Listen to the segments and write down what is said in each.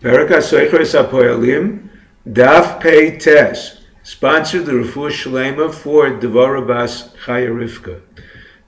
Perak HaSoichos HaPoyalim, Daf Pei Tes, sponsored the Refuah Shlema for Devara Bas Chaya Rivka.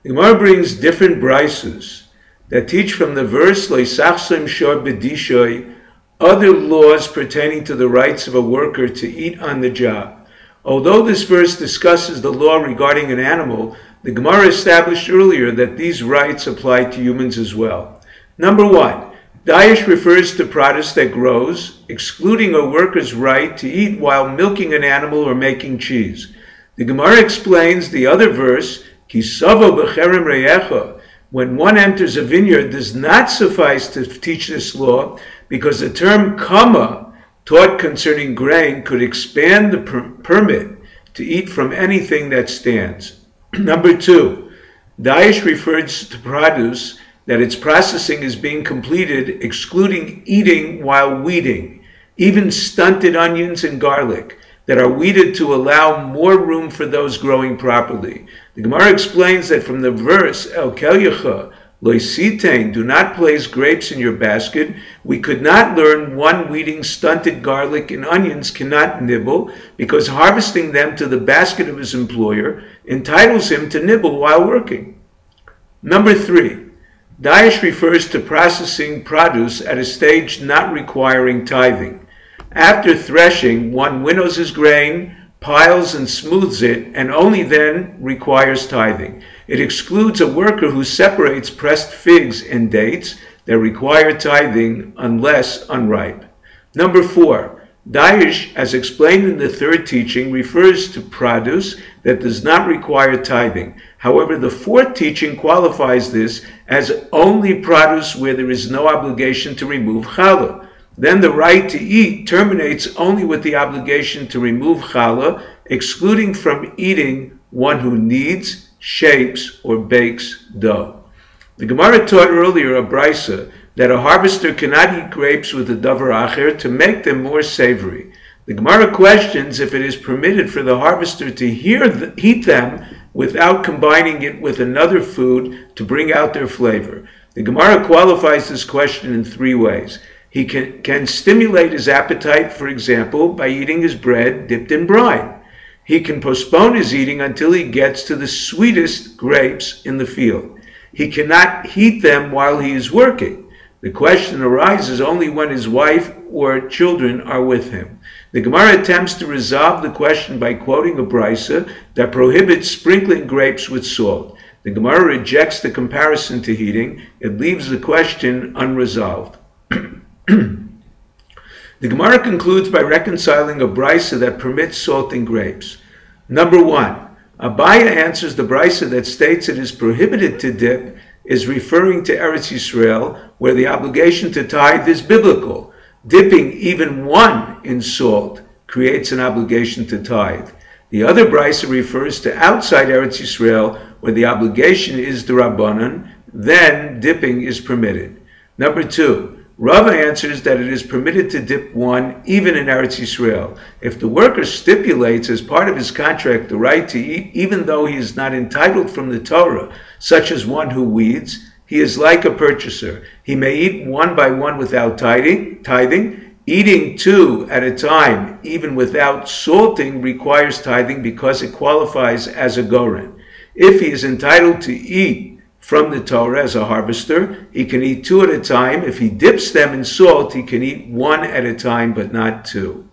The Gemara brings different brises that teach from the verse Leisachsim Shor B'Dishoy other laws pertaining to the rights of a worker to eat on the job. Although this verse discusses the law regarding an animal, the Gemara established earlier that these rights apply to humans as well. Number one, Dayash refers to produce that grows, excluding a worker's right to eat while milking an animal or making cheese. The Gemara explains the other verse, Kisavo b'cherem reyecha, when one enters a vineyard does not suffice to teach this law, because the term kama, taught concerning grain, could expand the permit to eat from anything that stands. Number two, Dayash refers to produce that its processing is being completed, excluding eating while weeding, even stunted onions and garlic that are weeded to allow more room for those growing properly. The Gemara explains that from the verse, El Kelyecha, Loisitein, do not place grapes in your basket, we could not learn one weeding stunted garlic and onions cannot nibble, because harvesting them to the basket of his employer entitles him to nibble while working. Number three, Dayash refers to processing produce at a stage not requiring tithing. After threshing, one winnows his grain, piles and smooths it, and only then requires tithing. It excludes a worker who separates pressed figs and dates that require tithing unless unripe. Number four, Dayash, as explained in the third teaching, refers to produce that does not require tithing. However, the fourth teaching qualifies this as only produce where there is no obligation to remove challah. Then the right to eat terminates only with the obligation to remove challah, excluding from eating one who kneads, shapes, or bakes dough. The Gemara taught earlier a brisa that a harvester cannot eat grapes with a davar acher to make them more savory. The Gemara questions if it is permitted for the harvester to heat them without combining it with another food to bring out their flavor. The Gemara qualifies this question in three ways. He can stimulate his appetite, for example, by eating his bread dipped in brine. He can postpone his eating until he gets to the sweetest grapes in the field. He cannot heat them while he is working. The question arises only when his wife or children are with him. The Gemara attempts to resolve the question by quoting a brisa that prohibits sprinkling grapes with salt. The Gemara rejects the comparison to heating. It leaves the question unresolved. The Gemara concludes by reconciling a brisa that permits salting grapes. Number one, Abaya answers the brisa that states it is prohibited to dip is referring to Eretz Yisrael, where the obligation to tithe is biblical. Dipping even one in salt creates an obligation to tithe. The other brisa refers to outside Eretz Yisrael, where the obligation is d'Rabbanan, then dipping is permitted. Number two, Rava answers that it is permitted to dip one even in Eretz Yisrael. If the worker stipulates as part of his contract the right to eat, even though he is not entitled from the Torah, such as one who weeds, he is like a purchaser. He may eat one by one without tithing. Eating two at a time, even without salting, requires tithing because it qualifies as a goren. If he is entitled to eat from the Torah as a harvester, he can eat two at a time. If he dips them in salt, he can eat one at a time, but not two.